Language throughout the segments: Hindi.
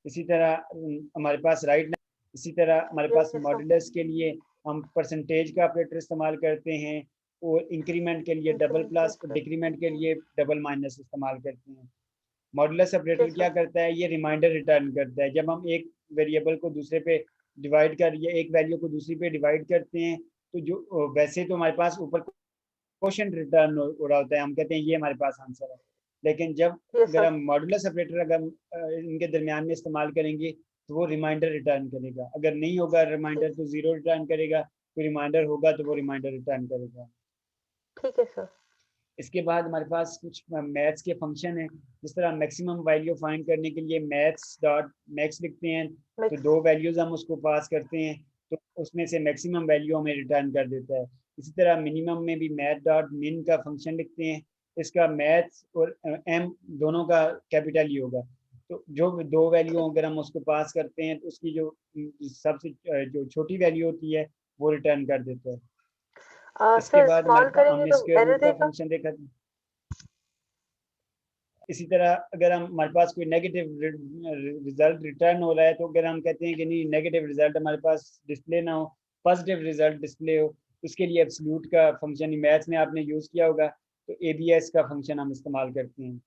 इसी तरह हमारे पास राइट, इसी तरह हमारे पास yes, मॉड्यूलस के लिए हम परसेंटेज का ऑपरेटर इस्तेमाल करते हैं, और इंक्रीमेंट के लिए डबल प्लस, yes, डिक्रीमेंट के लिए डबल माइनस इस्तेमाल करते हैं। मॉड्यूलस ऑपरेटर yes, क्या करता है, ये रिमाइंडर रिटर्न करता है। जब हम एक वेरिएबल को दूसरे पे डिवाइड कर, या एक वैल्यू को दूसरी पे डिवाइड करते हैं, तो जो वैसे तो हमारे पास ऊपर क्वोशिएंट रिटर्न हो रहा होता है, हम कहते हैं ये हमारे पास आंसर है। लेकिन जब yes, अगर हम मॉड्यूलस ऑपरेटर अगर हम इनके दरमियान में इस्तेमाल करेंगे, तो वो रिमाइंडर रिटर्न करेगा। अगर नहीं होगा रिमाइंडर तो जीरो रिटर्न करेगा, कोई रिमाइंडर होगा तो वो रिमाइंडर रिटर्न करेगा। ठीक है सर। इसके बाद हमारे पास कुछ मैथ्स के फंक्शन हैं। जिस तरह मैक्सिमम वैल्यू फाइंड करने के लिए मैथ्स डॉट मैक्स लिखते हैं, तो मिक्स। दो वैल्यूज हम उसको पास करते हैं, तो उसमें से मैक्सिमम वैल्यू हमें रिटर्न कर देता है। इसी तरह मिनिमम में भी मैथ डॉट मिन का फंक्शन लिखते हैं, इसका मैथ्स और एम दोनों का कैपिटल ही होगा। तो जो दो वैल्यू ठीक। अगर हम उसको पास करते हैं, तो उसकी जो सबसे जो छोटी वैल्यू होती है वो रिटर्न कर देता है। इसके सर बाद हमारे स्मॉल पास करेंगे हमने तो स्क्वायर एरर रूट का देगा? फंक्शन देखा था। इसी तरह अगर हम हमारे पास कोई नेगेटिव रिजल्ट रिटर्न हो रहा है, तो अगर हम कहते हैं कि नहीं नेगेटिव रिजल्ट हमारे पास डिस्प्ले ना हो, पॉजिटिव रिजल्ट डिस्प्ले हो, उसके लिए एब्सोल्यूट का फंक्शन मैथ्स में आपने यूज़ किया होगा, तो एबीएस का फंक्शन हम इस्तेमाल करते हैं।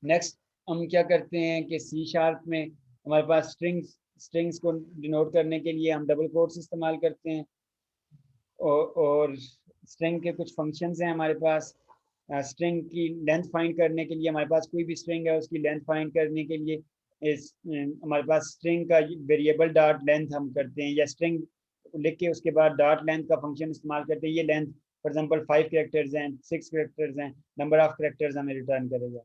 नेक्स्ट हम क्या करते हैं कि सी शार्प में हमारे पास स्ट्रिंग्स को डिनोट करने के लिए हम डबल कोट्स इस्तेमाल करते हैं, और स्ट्रिंग के कुछ फंक्शंस हैं हमारे पास। स्ट्रिंग की लेंथ फाइंड करने के लिए, हमारे पास कोई भी स्ट्रिंग है उसकी लेंथ फाइंड करने के लिए इस हमारे पास स्ट्रिंग का वेरिएबल डॉट लेंथ हम करते हैं, या स्ट्रिंग लिख के उसके बाद डॉट लेंथ का फंक्शन इस्तेमाल करते हैं। ये लेंथ फॉर एग्जांपल 5 कैरेक्टर्स हैं, 6 कैरेक्टर्स हैं, नंबर ऑफ कैरेक्टर्स हमें रिटर्न करेगा।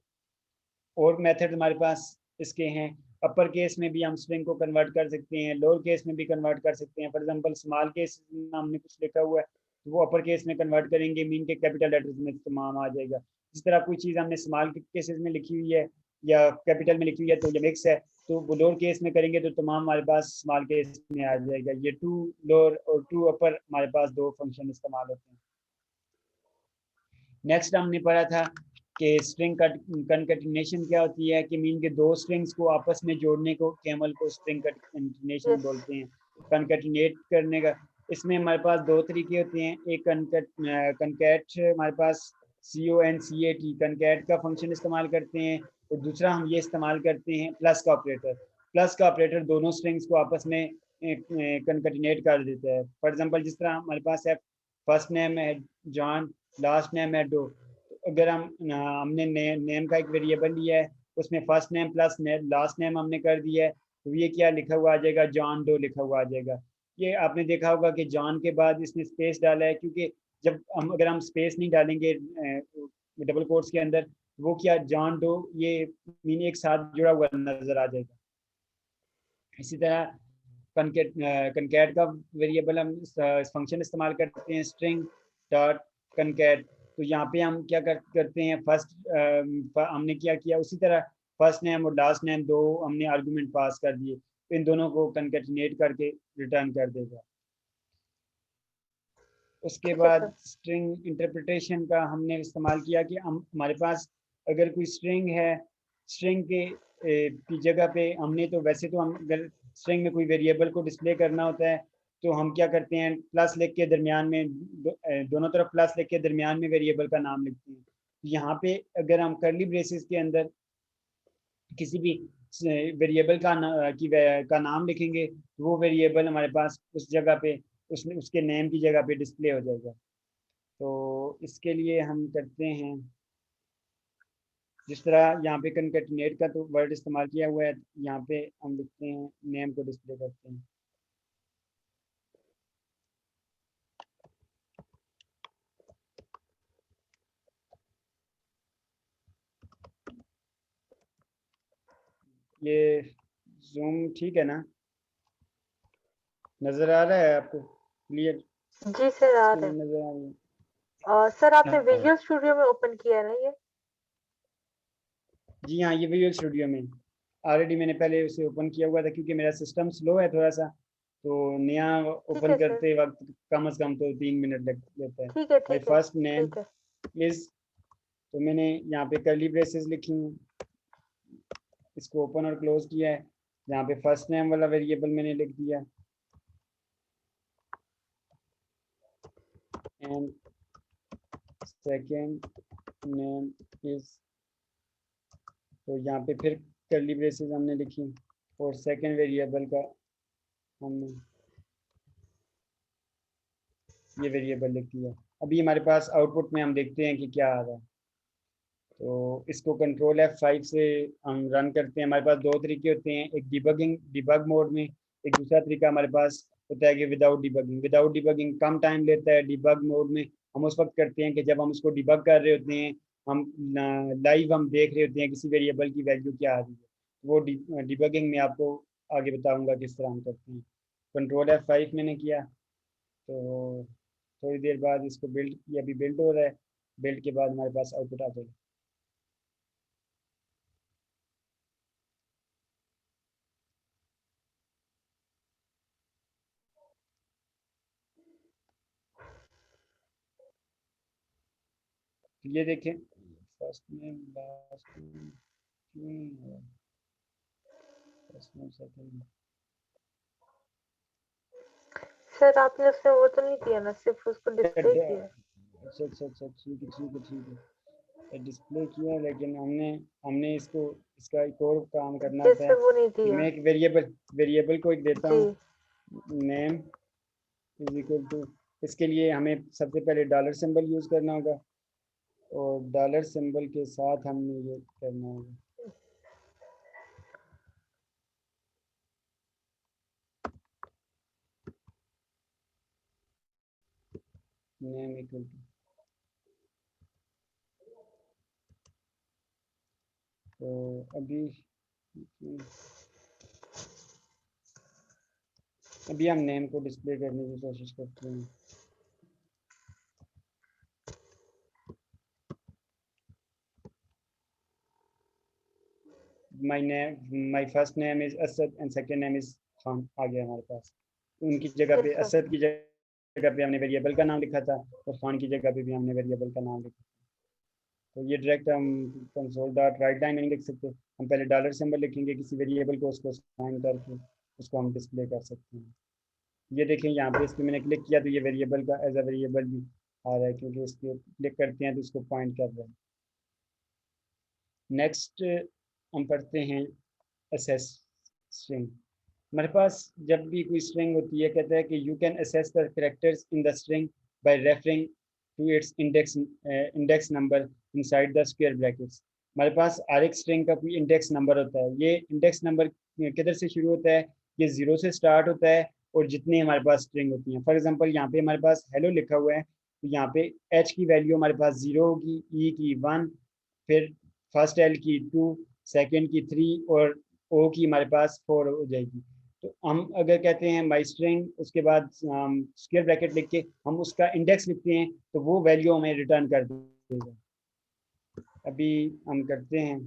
और मेथड हमारे पास इसके हैं, अपर केस में भी हम स्ट्रिंग को कन्वर्ट कर सकते हैं, लोअर केस में भी कन्वर्ट कर सकते हैं। फॉर एग्जांपल स्मॉल केस में हमने कुछ लिखा हुआ है, तो वो अपर केस में कन्वर्ट करेंगे, मीन के कैपिटल लेटर्स में तमाम आ जाएगा। जिस तरह कोई चीज़ हमने स्मॉल केसेस में लिखी हुई है या कैपिटल में लिखी हुई है, तो ये मिक्स है, तो वो लोअर केस में करेंगे तो तमाम हमारे पास स्मॉल केस में आ जाएगा। ये टू लोअर और टू अपर हमारे पास दो फंक्शन इस्तेमाल होते हैं। नेक्स्ट हमने पढ़ा था कि स्ट्रिंग कंकैटिनेशन क्या होती है, कि मीन के दो स्ट्रिंग्स को आपस में जोड़ने को कैमल को स्ट्रिंग कंकैटिनेशन यस। बोलते हैं, कंकैटिनेट करने का। इसमें हमारे पास दो तरीके होते हैं, एक कंकैट हमारे पास CONCAT कंकैट का फंक्शन इस्तेमाल करते हैं, और दूसरा हम ये इस्तेमाल करते हैं प्लस का ऑपरेटर। प्लस का ऑपरेटर दोनों स्ट्रिंग्स को आपस में कंकैटिनेट कर देता है। फॉर एग्जांपल जिस तरह हमारे पास है फर्स्ट नेम है जॉन, लास्ट नेम है डो, तो अगर हमने नेम का एक वेरिएबल लिया है, उसमें first name plus last name हमने कर दिया है, तो ये क्या लिखा हुआ आ जाएगा, जॉन डो लिखा हुआ आ जाएगा। ये आपने देखा होगा कि जॉन के बाद इसने स्पेस डाला है, क्योंकि जब हम अगर हम स्पेस नहीं डालेंगे डबल कोट्स के अंदर, वो क्या जॉन डो ये मीन एक साथ जुड़ा हुआ नजर आ जाएगा। इसी तरह कंकैट का वेरिएबल हम फंक्शन इस्तेमाल करते हैं, स्ट्रिंग डॉट कंकैट। तो यहाँ पे हम क्या करते हैं, फर्स्ट हमने क्या किया, उसी तरह फर्स्ट नेम और लास्ट नेम दो हमने आर्गुमेंट पास कर दिए, तो इन दोनों को कंकैटिनेट करके रिटर्न कर देगा। उसके ठीक है बाद सर। स्ट्रिंग इंटरप्रिटेशन का हमने इस्तेमाल किया कि हम हमारे पास अगर कोई स्ट्रिंग है, स्ट्रिंग के की जगह पे हमने, तो वैसे तो हम अगर स्ट्रिंग में कोई वेरिएबल को डिस्प्ले करना होता है, तो हम क्या करते हैं, प्लस लिख के दरमियान में दोनों तरफ प्लस लिख के दरमियान में वेरिएबल का नाम लिखते हैं। यहाँ पे अगर हम करली ब्रेसेस के अंदर किसी भी वेरिएबल का नाम लिखेंगे, तो वो वेरिएबल हमारे पास उस जगह पे उसके नेम की जगह पे डिस्प्ले हो जाएगा। तो इसके लिए हम करते हैं, जिस तरह यहाँ पे कंकैटिनेट का तो वर्ड इस्तेमाल किया हुआ है, यहाँ पे हम लिखते हैं नेम को डिस्प्ले करते हैं। ये जूम ठीक है ना, नज़र आ रहा है आपको क्लियर जी सर आ रहे स्क्रीन हैं। नज़र आ रही है? सर आपने हाँ विजुअल स्टूडियो में ओपन किया है ना ये? जी हाँ, ये विजुअल स्टूडियो में ऑलरेडी मैंने पहले उसे ओपन किया हुआ था, क्योंकि मेरा सिस्टम स्लो है थोड़ा सा, तो नया ठीक ओपन है सर। करते वक्त कम से कम तो 3 मिनट लग लेता है। ठीक है माई ठीक है। फर्स्ट नेम ठीक है। इज, तो मैंने यहाँ पे करली ब्रेसेस लिखी हूँ। इसको ओपन और क्लोज किया है। यहाँ पे फर्स्ट नेम वाला वेरिएबल मैंने लिख दिया एंड सेकेंड नेम इज, तो यहाँ पे फिर कर्ली ब्रेसेस हमने लिखी और सेकेंड वेरिएबल का हमने ये वेरिएबल लिख दिया। अभी हमारे पास आउटपुट में हम देखते हैं कि क्या आ रहा है। तो इसको कंट्रोल F5 से हम रन करते हैं। हमारे पास दो तरीके होते हैं, एक डिबग मोड में, एक दूसरा तरीका हमारे पास होता है कि विदाउट डिबगिंग कम टाइम लेता है। डिबग मोड में हम उस वक्त करते हैं कि जब हम उसको डिबग कर रहे होते हैं, हम लाइव हम देख रहे होते हैं किसी वेरिएबल की वैल्यू क्या आ रही है। वो डिबगिंग में आपको आगे बताऊंगा किस तरह हम करते हैं। कंट्रोल F5 मैंने किया, तो थोड़ी देर बाद इसको बिल्ड, ये अभी बिल्ड हो रहा है। बिल्ड के बाद हमारे पास आउटपुट आ जाएगा। ये देखें, फर्स्ट नेम लास्ट नेम क्यों नहीं है, first name second name. Sir आपने उसमें वो तो नहीं किया ना, सिर्फ उसको डिस्प्ले किया? अच्छा अच्छा अच्छा, ठीक है ठीक है ठीक है, डिस्प्ले किया, लेकिन हमने हमने इसका एक और काम करना जी होता है सर, वो नहीं कि दिया। मैं एक वेरिएबल को एक देता जी हूँ, नेम इज इक्वल टू, इसके लिए हमें सबसे पहले डॉलर सिंबल यूज़ करना होगा और डॉलर सिंबल के साथ हमने ये करना होगा नेम इक्वल टू, तो अभी हम नेम को डिस्प्ले करने की कोशिश करते हैं। My first name is Asad and second name is Khan आ गया हमारे पास। उनकी जगह पे, यस सर। असद की जगह पे हमने वेरिएबल का नाम लिखा था और खान की जगह पे भी हमने वेरिएबल का नाम लिखा। तो ये डायरेक्ट हम कंसोल डॉट राइट लाइन में नहीं लिख सकते, हम पहले डॉलर सिंबल लिखेंगे किसी वेरिएबल को, उसको साइन करके उसको हम डिस्प्ले कर सकते हैं। ये देखें यहाँ पे इस पर मैंने क्लिक किया तो ये वेरिएबल का एज अ वेरिएबल भी आ रहा है, क्योंकि इस पर क्लिक करते हैं तो इसको पॉइंट कर रहा है। नेक्स्ट हम पढ़ते हैं असेस स्ट्रिंग। हमारे पास जब भी कोई स्ट्रिंग होती है, कहता है कि you can access the characters in the string by referring to its index number inside the square brackets. हमारे पास हर एक स्ट्रिंग का कोई इंडेक्स नंबर होता है। ये इंडेक्स नंबर किधर से शुरू होता है? ये 0 से स्टार्ट होता है और जितनी हमारे पास स्ट्रिंग होती हैं, फॉर एग्जांपल यहाँ पे हमारे पास हेलो लिखा हुआ है, तो यहाँ पे एच की वैल्यू हमारे पास 0 होगी, ई की 1, फिर फर्स्ट एल की 2, सेकेंड की 3 और ओ की हमारे पास 4 हो जाएगी। तो हम अगर कहते हैं माई स्ट्रिंग, उसके बाद स्क्वायर ब्रैकेट लिख के हम उसका इंडेक्स लिखते हैं, तो वो वैल्यू हमें रिटर्न कर देगा। अभी हम करते हैं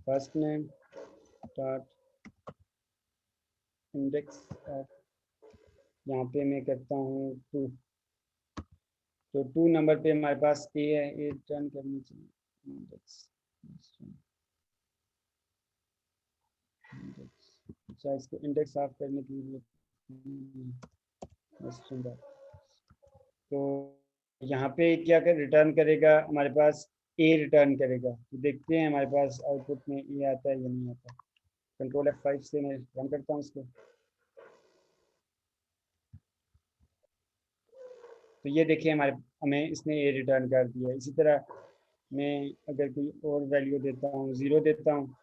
first name dot index of, यहाँ पे मैं करता हूँ 2, तो 2 नंबर पे हमारे पास ए है, ए रिटर्न करनी चाहिए, इंडेक्स इंडेक्स। अच्छा, इसको इंडेक्स ऑफ करने के लिए तो यहाँ पे क्या कर रिटर्न करेगा, हमारे पास ए रिटर्न करेगा। तो देखते हैं हमारे पास आउटपुट में ए आता है या नहीं आता। कंट्रोल F5 से मैं रन करता हूँ इसको, तो ये देखिए हमें इसने ए रिटर्न कर दिया। इसी तरह मैं अगर कोई और वैल्यू देता हूँ, 0 देता हूँ,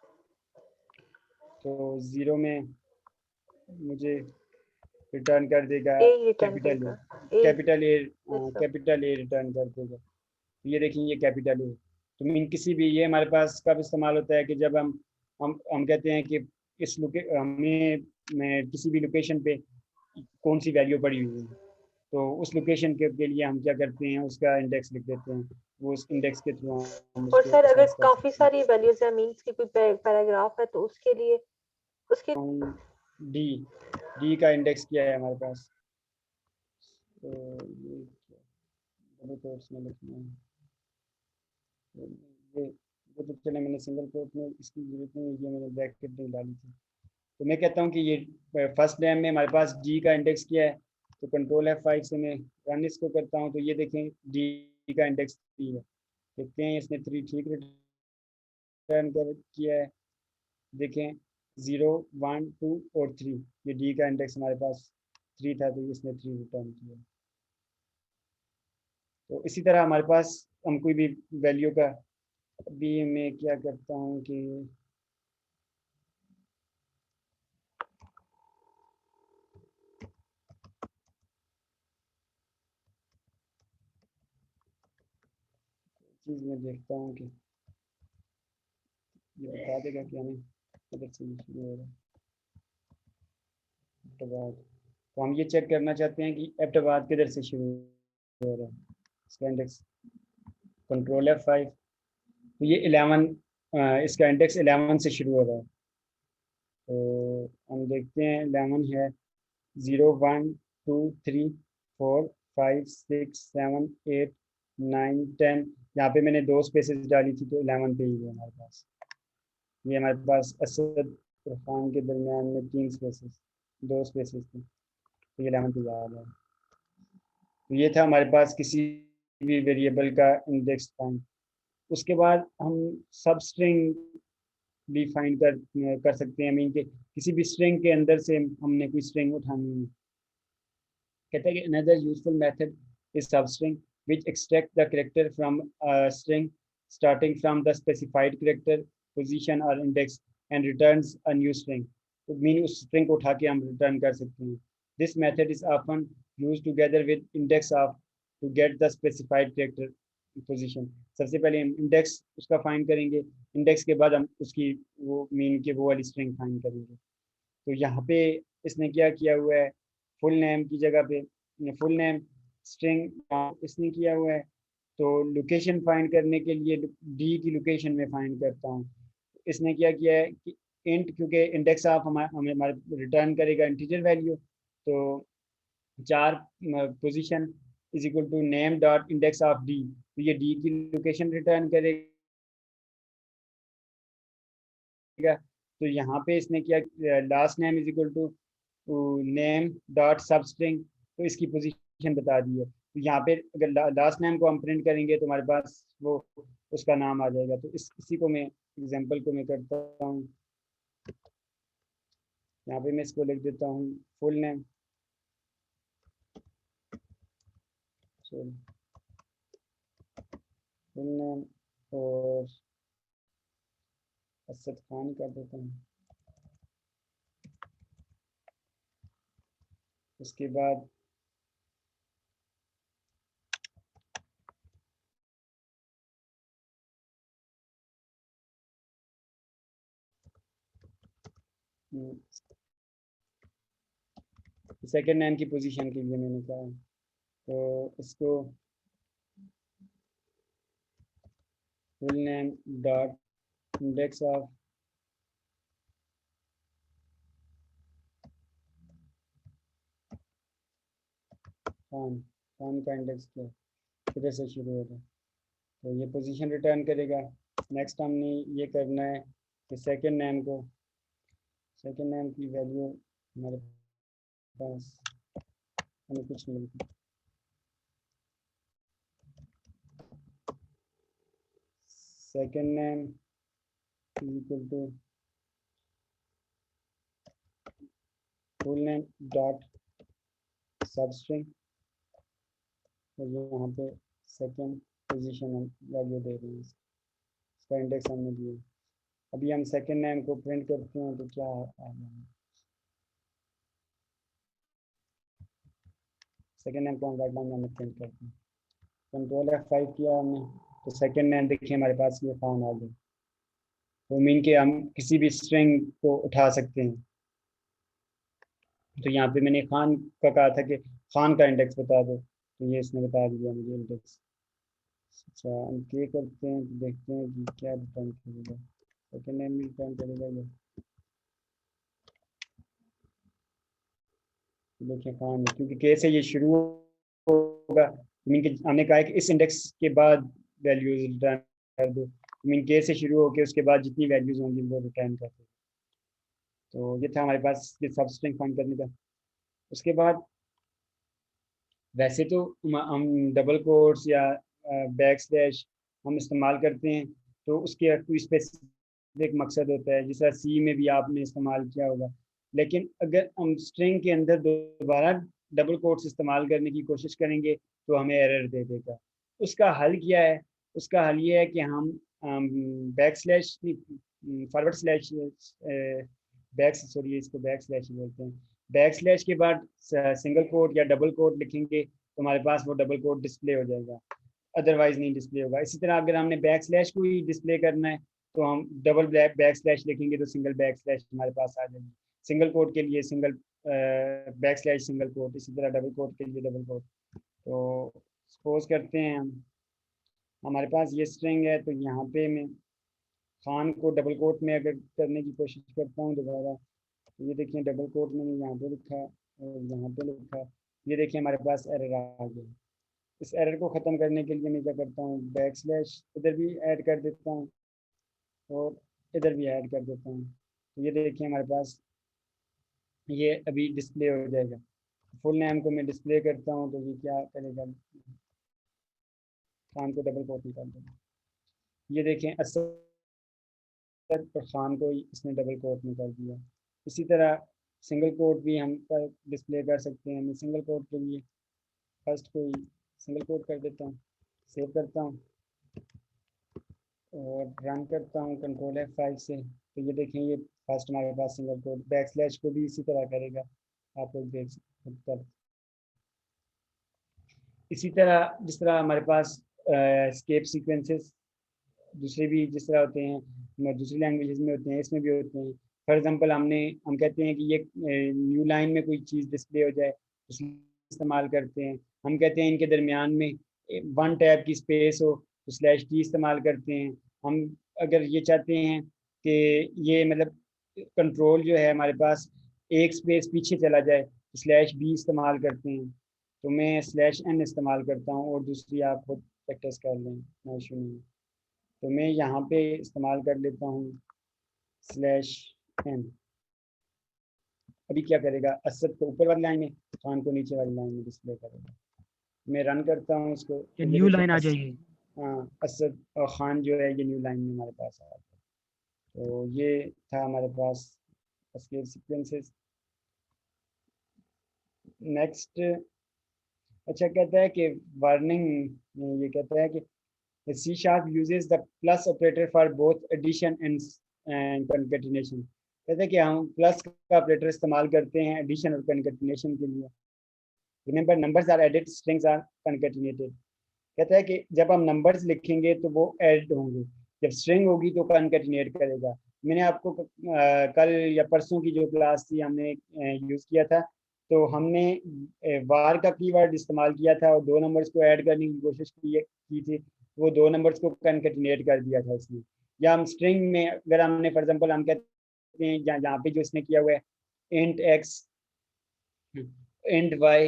तो 0 में मुझे रिटर्न कर देगा ए रिटर्न कैपिटल ए, करेगा। A. Capital A, yes sir. Capital A return कर देगा। तो ये देखिए ये कैपिटल ए। तो मीन किसी भी, ये हमारे पास कब इस्तेमाल होता है कि जब हम कहते हैं कि हमें किसी भी लोकेशन पे कौन सी वैल्यू पड़ी हुई है, तो उस लोकेशन के लिए हम क्या करते हैं, उसका इंडेक्स लिख देते हैं। वो उस इंडेक्स के थ्रू हम और उसको सर अगर असेस कर काफी सकते हैं। सारी वैल्यूज है, मीन्स की कोई पैराग्राफ है, तो उसके लिए उसके डी डी का इंडेक्स क्या है हमारे पास, तो ये कोट्स में लिखना है। ये तो चले, मैंने सिंगल कोट में इसकी जरूरत नहीं है, ये मैंने ब्रैकेट नहीं डाली थी। तो मैं कहता हूँ कि ये फर्स्ट लैम में हमारे पास डी का इंडेक्स क्या है, तो कंट्रोल F5 से मैं रन इसको करता हूँ, तो ये देखें डी का इंडेक्स 3 है। देखते हैं इसने 3 ठीक रिटर्न कर किया है। देखें 0, 1, 2 और 3, ये डी का इंडेक्स हमारे पास 3 था, तो इसने 3 रिटर्न किया। तो इसी तरह हमारे पास हम कोई भी वैल्यू का, अभी मैं क्या करता हूँ कि चीज़ में देखता हूँ कि ये बता देगा कि हमें किधर से शुरू हो रहा है। एबटाबाद, तो हम ये चेक करना चाहते हैं कि एबटाबाद किधर से शुरू हो रहा है। इसका इंडेक्स कंट्रोल F5, तो ये 11, इसका इंडेक्स 11 से शुरू हो रहा है। तो हम देखते हैं 11 है 0, 1, 2, 3, 4, 5, 6, 7, 8, 9, 10। यहाँ पे मैंने 2 स्पेसेस डाली थी, तो 11 पे ही है हमारे पास। ये हमारे पास असद इरफान के दरमियान में 3 स्पेसेस, 2 स्पेसेस थे, तो ये 11 पे याद है। तो ये था हमारे पास किसी भी वेरिएबल का इंडेक्स फाइंड। उसके बाद हम सब स्ट्रिंग भी फाइंड कर सकते हैं। मीन के किसी भी स्ट्रिंग के अंदर से हमने कोई स्ट्रिंग उठानी है। कहते हैं कि another useful method is substring which extract the character from a string starting from the specified character position or index and returns a new string। तो मीन उस स्ट्रिंग को उठा के हम रिटर्न कर सकते हैं। This method is often used together with index of to get the specified character position। सबसे पहले हम इंडेक्स उसका फाइंड करेंगे, इंडेक्स के बाद हम उसकी वो मीन के वो वाली स्ट्रिंग फाइंड करेंगे। तो यहाँ पे इसने क्या किया हुआ है, फुल नेम की जगह पे फुल नेम स्ट्रिंग इसने किया हुआ है। तो लोकेशन फाइंड करने के लिए डी की लोकेशन में फाइंड करता हूँ। इसने क्या किया है कि इंट, क्योंकि इंडेक्स ऑफ हमें हमारे रिटर्न करेगा इंटीजर वैल्यू, तो 4 position is equal to name dot index of D, तो ये डी की लोकेशन रिटर्न करेगा। तो यहाँ पे इसने क्या, last name is equal to name dot substring, तो इसकी पोजीशन बता दी है। तो यहाँ पे अगर लास्ट नेम को हम प्रिंट करेंगे तो हमारे पास वो उसका नाम आ जाएगा। तो इसी को मैं एग्जांपल को मैं करता हूँ। यहाँ पे मैं इसको लिख देता हूँ फुल नेम, फुल नेम और असद खान कर देता हूँ। उसके बाद सेकेंड नेम की पोजीशन के लिए मैंने कहा, तो इसको full name dot index of Khan, Khan का इंडेक्स क्या किधर से शुरू होगा, तो ये पोजीशन रिटर्न करेगा। नेक्स्ट हमने ये करना है कि सेकेंड नेम को, सेकेंड नेम की वैल्यू हमारे पास हमें कुछ मिलती, second name equal to full name dot substring, और यहाँ पे सेकेंड पोजीशन हम वैल्यू दे रहे हैं, इसका इंडेक्स हमने दिया। अभी हम सेकेंड नेम को प्रिंट करते हैं तो क्या आ है, सेकेंड नेम को हम राइट लाइन में प्रिंट करते हैं। कंट्रोल F5 किया हमने, तो सेकेंड नेम देखिए हमारे पास ये खान आ गया। तो मीन के हम किसी भी स्ट्रिंग को उठा सकते हैं। तो यहाँ पे मैंने खान का कहा था कि खान का इंडेक्स बता दो, तो ये इसने बता दिया मुझे इंडेक्स। अच्छा हम क्या करते हैं, तो देखते हैं कि क्या रिटर्न करेगा, सेकेंड नेम रिटर्न करेगा ये, देखिए खान, क्योंकि के से ये शुरू होगा मीन के हमने कहा है कि इस इंडेक्स के बाद वैल्यूज रिटर्न कर दो, मीन के से शुरू होकर उसके बाद जितनी वैल्यूज होंगी वो रिटर्न कर दो। तो ये था हमारे पास ये सब स्ट्रिंग फाइंड करने का। उसके बाद वैसे तो हम डबल कोट्स या बैक स्लैश हम इस्तेमाल करते हैं, तो उसके कोई स्पेसिफिक मकसद होता है, जैसा सी में भी आपने इस्तेमाल किया होगा। लेकिन अगर हम स्ट्रिंग के अंदर दोबारा डबल कोट्स इस्तेमाल करने की कोशिश करेंगे तो हमें एरर दे देगा। उसका हल क्या है? उसका हल ये है कि हम बैक स्लैश फॉरवर्ड स्लैश इसको बैक स्लैश बोलते हैं। बैक स्लैश के बाद सिंगल कोट या डबल कोट लिखेंगे तो हमारे पास वो डबल कोट डिस्प्ले हो जाएगा, अदरवाइज नहीं डिस्प्ले होगा। इसी तरह अगर हमने बैक स्लैश को ही डिस्प्ले करना है तो हम डबल बैक स्लैश लिखेंगे तो सिंगल बैक स्लैश हमारे पास आ जाएगी। सिंगल कोट के लिए single back slash single quote, इसी तरह डबल कोट के लिए डबल कोट। तो सपोज करते हैं हम हमारे पास ये स्ट्रिंग है, तो यहाँ पे मैं खान को डबल कोट में अगर करने की कोशिश करता हूँ दोबारा, तो ये देखिए डबल कोट मैंने यहाँ पे लिखा और यहाँ पे लिखा, ये देखिए हमारे पास एरर आ गया। इस एरर को ख़त्म करने के लिए मैं क्या करता हूँ, बैक स्लैश इधर भी ऐड कर देता हूँ और इधर भी ऐड कर देता हूँ। तो ये देखिए हमारे पास ये अभी डिस्प्ले हो जाएगा। फुल नेम को मैं डिस्प्ले करता हूँ तो ये क्या करेगा, खान को डबल कोट निकाल देगा। ये देखें असद और खान को इसने डबल कोट में कर दिया। इसी तरह सिंगल कोट भी हम पर डिस्प्ले कर सकते हैं। मैं सिंगल कोट के लिए फर्स्ट को सिंगल कोट कर देता हूँ, सेव करता हूँ और रन करता हूँ कंट्रोल F5 से। तो ये देखें ये फर्स्ट हमारे पास सिंगल कोट, बैक स्लैश को भी इसी तरह करेगा, आप लोग देख सकते हैं। इसी तरह जिस तरह हमारे पास स्केप सीक्वेंसेस दूसरे भी जिस तरह होते हैं, दूसरी लैंग्वेजेस में होते हैं, इसमें भी होते हैं। फॉर एग्जांपल हम कहते हैं कि ये न्यू लाइन में कोई चीज़ डिस्प्ले हो जाए, उसमें इस्तेमाल करते हैं। हम कहते हैं इनके दरमियान में वन टैब की स्पेस हो तो /t इस्तेमाल करते हैं। हम अगर ये चाहते हैं कि ये मतलब कंट्रोल जो है हमारे पास एक स्पेस पीछे चला जाए तो /b इस्तेमाल करते हैं। तो मैं /n इस्तेमाल करता हूँ और दूसरी आप खुद प्रैक्टिस कर लें, ना इशू नहीं। तो मैं यहाँ पे इस्तेमाल कर लेता हूँ /n। अभी क्या करेगा, असद को ऊपर वाली लाइन में, खान को नीचे वाली लाइन में डिस्प्ले करेगा। मैं रन करता हूँ इसको तो ये न्यू लाइन देखिए आ जाएगी। हाँ, असद और खान जो है ये न्यू लाइन में हमारे पास आ गया। तो ये था हमारे पास एस्केप सीक्वेंसेस। नेक्स्ट अच्छा कहता है कि वार्निंग, ये कहता है कि C# uses the plus operator for both addition and concatenation। कहते हैं कि हम प्लस का ऑपरेटर इस्तेमाल करते हैं एडिशन और कंकेटिनेशन के लिए। Remember numbers are added, strings are concatenated. कहता है कि जब हम नंबर्स लिखेंगे तो वो ऐड होंगे, जब स्ट्रिंग होगी तो कंकेटिनेट करेगा। मैंने आपको कल या परसों की जो क्लास थी हमने यूज़ किया था, तो हमने वार का कीवर्ड इस्तेमाल किया था और दो नंबर्स को ऐड करने की कोशिश की थी, वो दो नंबर्स को कंकेटिनेट कर दिया था इसने। या हम स्ट्रिंग में अगर हमने फॉर एग्जांपल हम कहते हैं यहाँ पे जो इसने किया हुआ है इंट x इंट y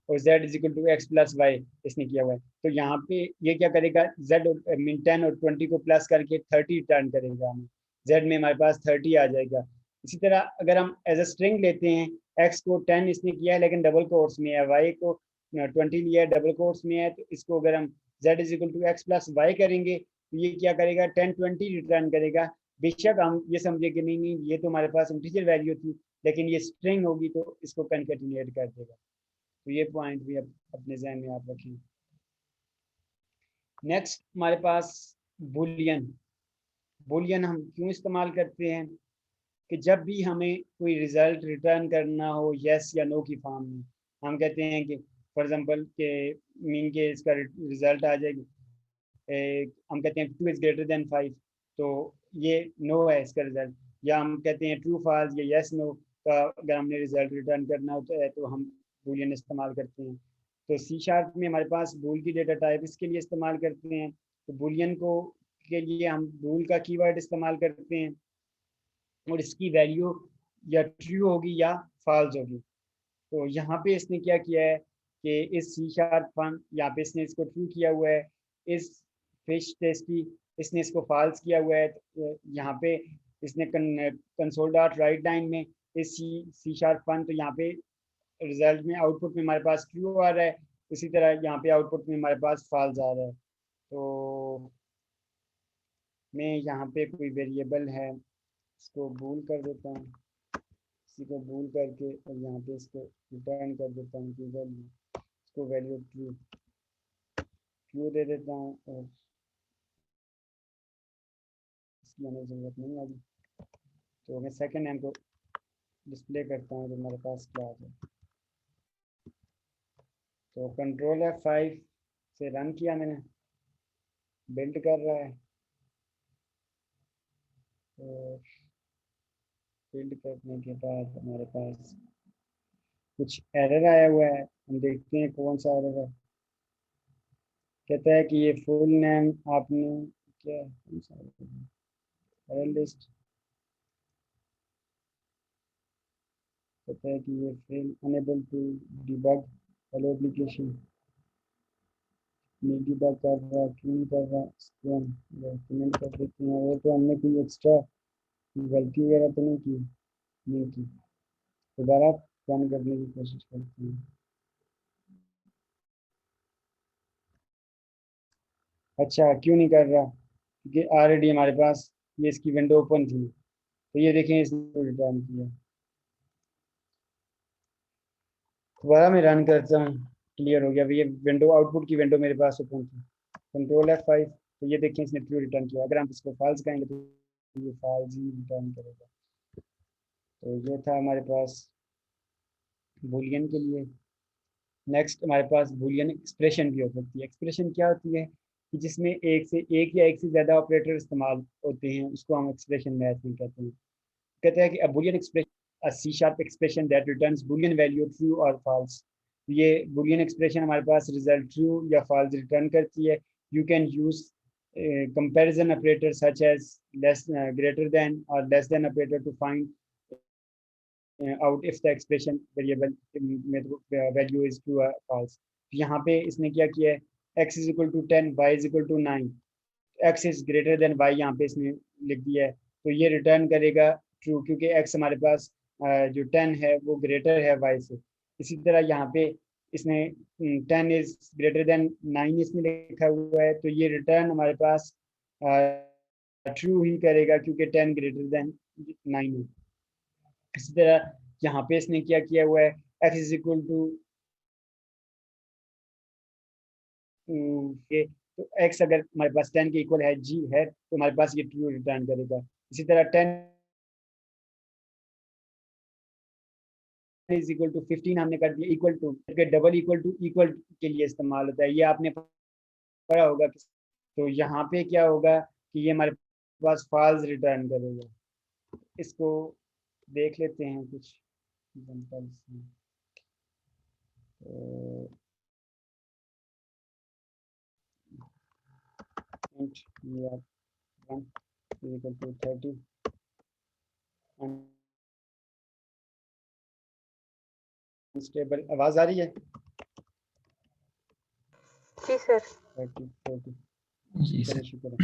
और z is equal to x plus y इसने किया हुआ है, तो यहाँ पे ये क्या करेगा, z मीन 10 और 20 को प्लस करके 30 रिटर्न करेगा, हमें z में हमारे पास 30 आ जाएगा। इसी तरह अगर हम एज अ स्ट्रिंग लेते हैं, x को 10 इसने किया है लेकिन डबल कोट्स में है, y को 20 लिया है डबल कोट्स में है, तो इसको अगर हम z is equal to x plus y करेंगे तो ये क्या करेगा, 10-20 रिटर्न करेगा। बेशक हम ये समझे कि नहीं नहीं ये तो हमारे पास इंटीजर वैल्यू थी, लेकिन ये स्ट्रिंग होगी तो इसको कंकेटिनेट कर देगा। तो ये पॉइंट भी अपने जहन में आप रखें। नेक्स्ट हमारे पास बुलियन। बुलियन हम क्यों इस्तेमाल करते हैं कि जब भी हमें कोई रिजल्ट रिटर्न करना हो यस या नो की फॉर्म में, हम कहते हैं कि फॉर एग्जांपल के मीन के इसका रिजल्ट आ जाएगी, हम कहते हैं 2 इज ग्रेटर देन 5, तो ये नो है इसका रिजल्ट। या हम कहते हैं ट्रू फॉल्स या यस नो का अगर हमने रिजल्ट रिटर्न करना होता है तो हम बूलियन इस्तेमाल करते हैं। तो C# में हमारे पास बूल की डेटा टाइप इसके लिए इस्तेमाल करते हैं। तो बूलियन को के लिए हम बूल का कीवर्ड इस्तेमाल करते हैं और इसकी वैल्यू या ट्रू होगी या फॉल्स होगी। तो यहाँ पे इसने क्या किया है कि इस सी शार्प फन यहाँ पे इसने इसको ट्रू किया हुआ है, इस फिश टेस्टी इसने इसको फॉल्स किया हुआ है। तो यहाँ पे इसने कंसोल डॉट राइट लाइन में इस सी शार्प फन, तो यहाँ पे रिजल्ट में आउटपुट में हमारे पास ट्रू आ रहा है, इसी तरह यहाँ पे आउटपुट में हमारे पास फॉल्स आ रहा है। तो मैं यहाँ पे कोई वेरिएबल है इसको बूल कर देता हूँ, इसी को बूल करके और यहाँ पे इसको रिटर्न कर देता हूँ कि वैल्यू, इसको वैल्यू ट्रू ट्रू दे देता हूँ और इसकी हमें ज़रूरत नहीं आएगी। तो मैं सेकंड नेम को डिस्प्ले करता हूँ तो हमारे पास क्या आ जाए। तो कंट्रोल F5 से रन किया मैंने, बिल्ड कर रहा है और बिल्ड करने के बाद हमारे पास कुछ एरर आया हुआ है, हम देखते हैं कौन सा एरर है। कहता है कि ये फुल नेम आपने क्या कौन सा एरर लिस्ट, कहता है कि ये fail unable to debug hello application, नहीं डिबग कर रहा, क्यों नहीं कर रहा, इसको हम डॉक्यूमेंट कर देते हैं। और तो हमने कोई एक्स्ट्रा गलती वगैरह तो नहीं की। दोबारा रन करने की कोशिश करते हैं। अच्छा क्यों नहीं कर रहा, क्योंकि ऑलरेडी हमारे पास ये इसकी विंडो ओपन थी। तो ये देखें इसने रिटर्न किया। दोबारा मैं रन करता हूँ, क्लियर हो गया। ये विंडो आउटपुट की विंडो मेरे पास ओपन थी। कंट्रोल F5, तो ये देखें इसने ट्रू रिटर्न किया। अगर हम इसको फॉल्स कहेंगे तो ये फॉल्स ही रिटर्न करेगा। तो ये था हमारे पास बूलियन के लिए। नेक्स्ट हमारे पास बूलियन एक्सप्रेशन भी हो सकती है। एक्सप्रेशन क्या होती है कि जिसमें एक या एक से ज़्यादा ऑपरेटर इस्तेमाल होते हैं, उसको हम एक्सप्रेशन मैथ में कहते हैं। कहते हैं कि a Boolean expression a C sharp expression that returns Boolean value true और फॉल्स। ये बूलियन एक्सप्रेशन हमारे पास रिजल्ट ट्रू या फॉल्स रिटर्न करती है। You can use comparison operator such as less greater than और less than operator to find out if the expression variable value is true or false। यहाँ पे इसने क्या किया है, x is equal to 10, y is equal to 9, x is greater than y यहाँ पे इसने लिख दिया है। तो ये रिटर्न करेगा ट्रू, क्योंकि x हमारे पास जो 10 है वो ग्रेटर है y से। इसी तरह यहाँ पे इसने 10 इज ग्रेटर देन 9 इसमें लिखा हुआ है, तो ये रिटर्न हमारे पास ट्रू ही करेगा क्योंकि 10 ग्रेटर देन 9 है। इसी तरह यहाँ पे इसने क्या किया हुआ है, x इज इक्वल टू ये, तो x अगर हमारे पास 10 के इक्वल है, g है, तो हमारे पास ये ट्रू रिटर्न करेगा। इसी तरह 10 इज इक्वल टू 15 हमने कर दिया इक्वल टू, डबल इक्वल के लिए इस्तेमाल होता है, ये आपने पढ़ा होगा। तो यहाँ पे क्या होगा कि ये हमारे पास फॉल्स रिटर्न करेगा। इसको देख लेते हैं कुछ एग्जांपल्स में। int var1 is equal to 30 unstable. आवाज आ रही है? जी सर। 30 40 जी सर। शुक्र है।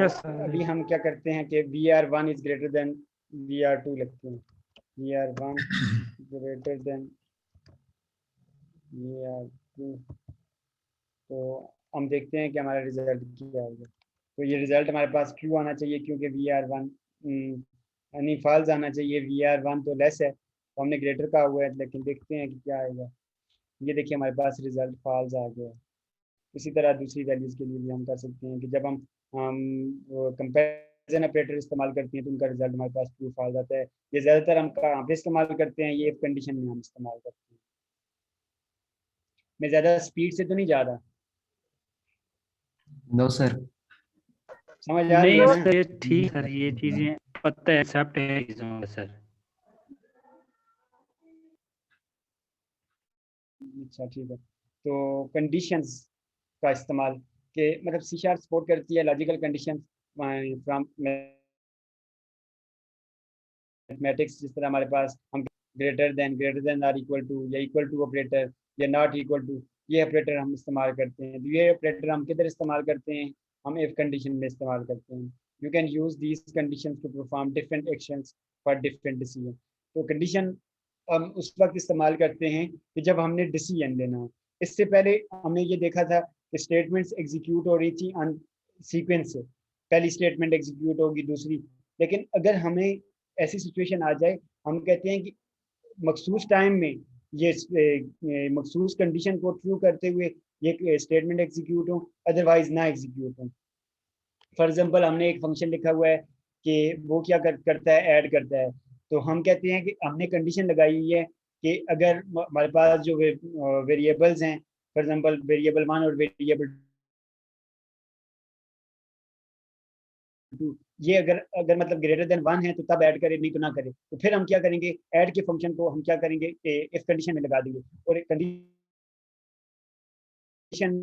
तो अभी हम क्या करते हैं कि VR1 is greater than VR2 लिखते हैं। VR1 ग्रेटर देन VR2, तो हम देखते हैं कि हमारा रिजल्ट क्या होगा। तो ये रिजल्ट हमारे पास ट्रू आना चाहिए क्योंकि VR1 यानी फॉल्स आना चाहिए। VR1 तो लेस है, तो हमने ग्रेटर का हुआ है, लेकिन देखते हैं कि क्या आएगा। ये देखिए हमारे पास रिजल्ट फॉल्स आ गया। इसी तरह दूसरी वैल्यूज़ के लिए भी हम कर सकते हैं कि जब हम कंपैरिजन ऑपरेटर इस्तेमाल करते हैं तो उनका रिजल्ट हमारे पास ट्रू फॉल्स आता है। ये ज़्यादातर हम कहाँ पे इस्तेमाल करते हैं, ये इफ कंडीशन में हम इस्तेमाल करते हैं। मैं ज़्यादा स्पीड से तो नहीं जा रहा? No sir. समझ आ रही है नहीं ना? सर, ये ठीक सर, ये चीजें पता है, एक्सेप्ट है चीजों में सर। अच्छा ठीक है। तो कंडीशंस का इस्तेमाल के मतलब सी शार्प सपोर्ट करती है लॉजिकल कंडीशन फ्रॉम मैथमेटिक्स। जिस तरह हमारे पास हम greater than or equal to या इक्वल टू ऑपरेटर या नॉट इक्वल टू, ये ऑपरेटर हम इस्तेमाल करते हैं। तो ये ऑपरेटर हम किधर इस्तेमाल करते हैं, हम इफ कंडीशन में इस्तेमाल करते हैं। You can use these condition to perform different actions for different decision. तो कंडीशन हम उस वक्त इस्तेमाल करते हैं कि जब हमने डिसीजन लेना हो। इससे पहले हमने ये देखा था कि स्टेटमेंट्स एग्जीक्यूट हो रही थी सीक्वेंस से, पहली स्टेटमेंट एग्जीक्यूट होगी दूसरी। लेकिन अगर हमें ऐसी सिचुएशन आ जाए, हम कहते हैं कि मखसूस टाइम में ये मखसूस कंडीशन को ट्रू करते हुए ये स्टेटमेंट एग्जीक्यूट हो, अदरवाइज ना एग्जीक्यूट हो। फॉर एग्जांपल हमने एक फंक्शन लिखा हुआ है कि वो क्या करता है, ऐड करता है। तो हम कहते हैं कि हमने कंडीशन लगाई हुई है कि अगर हमारे पास जो वेरिएबल्स हैं, फॉर एग्जांपल वेरिएबल 1 और वेरिएबल 2, ये अगर अगर मतलब ग्रेटर देन 1 है तो तब ऐड करें, नहीं तो ना करें। तो फिर हम क्या करेंगे, ऐड के फंक्शन को हम क्या करेंगे, इफ कंडीशन में लगा देंगे और एक कंडीशन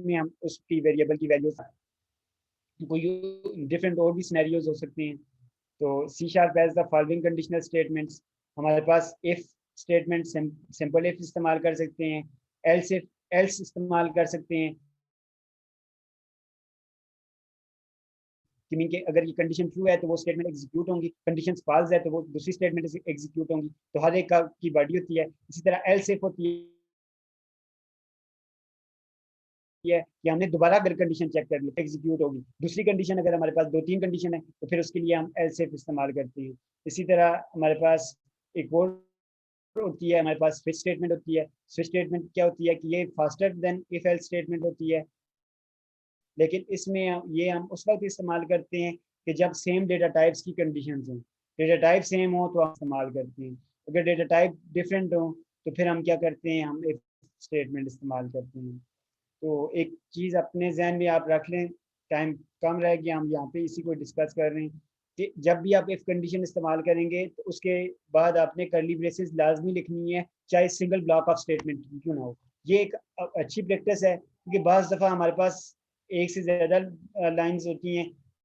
में हम उसकी वेरिएबल की वैल्यू, कोई डिफरेंट और भी सिनेरियोज हो सकते हैं। तो C# has the following conditional statements, हमारे पास इफ स्टेटमेंट, सिंपल इफ इस्तेमाल कर सकते हैं, एल्स इफ, एल्स इस्तेमाल कर सकते हैं कि मीन के अगर ये कंडीशन ट्रू है तो वो स्टेटमेंट एग्जीक्यूट होंगी, कंडीशन फॉल्स है तो वो दूसरी स्टेटमेंट एग्जीक्यूट होंगी। तो हर एक की बॉडी होती है। इसी तरह एल्स इफ होती है कि हमने दोबारा अगर कंडीशन चेक कर ली, एग्जीक्यूट होगी दूसरी कंडीशन। अगर हमारे पास 2-3 कंडीशन है तो फिर उसके लिए हम एल्स इफ इस्तेमाल करते हैं। इसी तरह हमारे पास एक और होती है, हमारे पास स्विच स्टेटमेंट होती है। स्विच स्टेटमेंट क्या होती है कि ये faster than if else statement होती है, लेकिन इसमें ये हम उस वक्त इस्तेमाल करते हैं कि जब सेम डेटा टाइप्स की कंडीशंस हों। डेटा टाइप सेम हो तो हम इस्तेमाल करते हैं, अगर डेटा टाइप डिफरेंट हो तो फिर हम क्या करते हैं, हम इफ स्टेटमेंट इस्तेमाल करते हैं। तो एक चीज़ अपने जहन में आप रख लें, टाइम कम रह गया, हम यहाँ पे इसी को डिस्कस कर रहे हैं कि जब भी आप इफ कंडीशन इस्तेमाल करेंगे तो उसके बाद आपने करली ब्रेसेस लाजमी लिखनी है, चाहे सिंगल ब्लॉक ऑफ स्टेटमेंट क्यों ना हो। ये एक अच्छी प्रैक्टिस है, क्योंकि बाज़ दफ़ा हमारे पास एक से ज़्यादा लाइंस होती हैं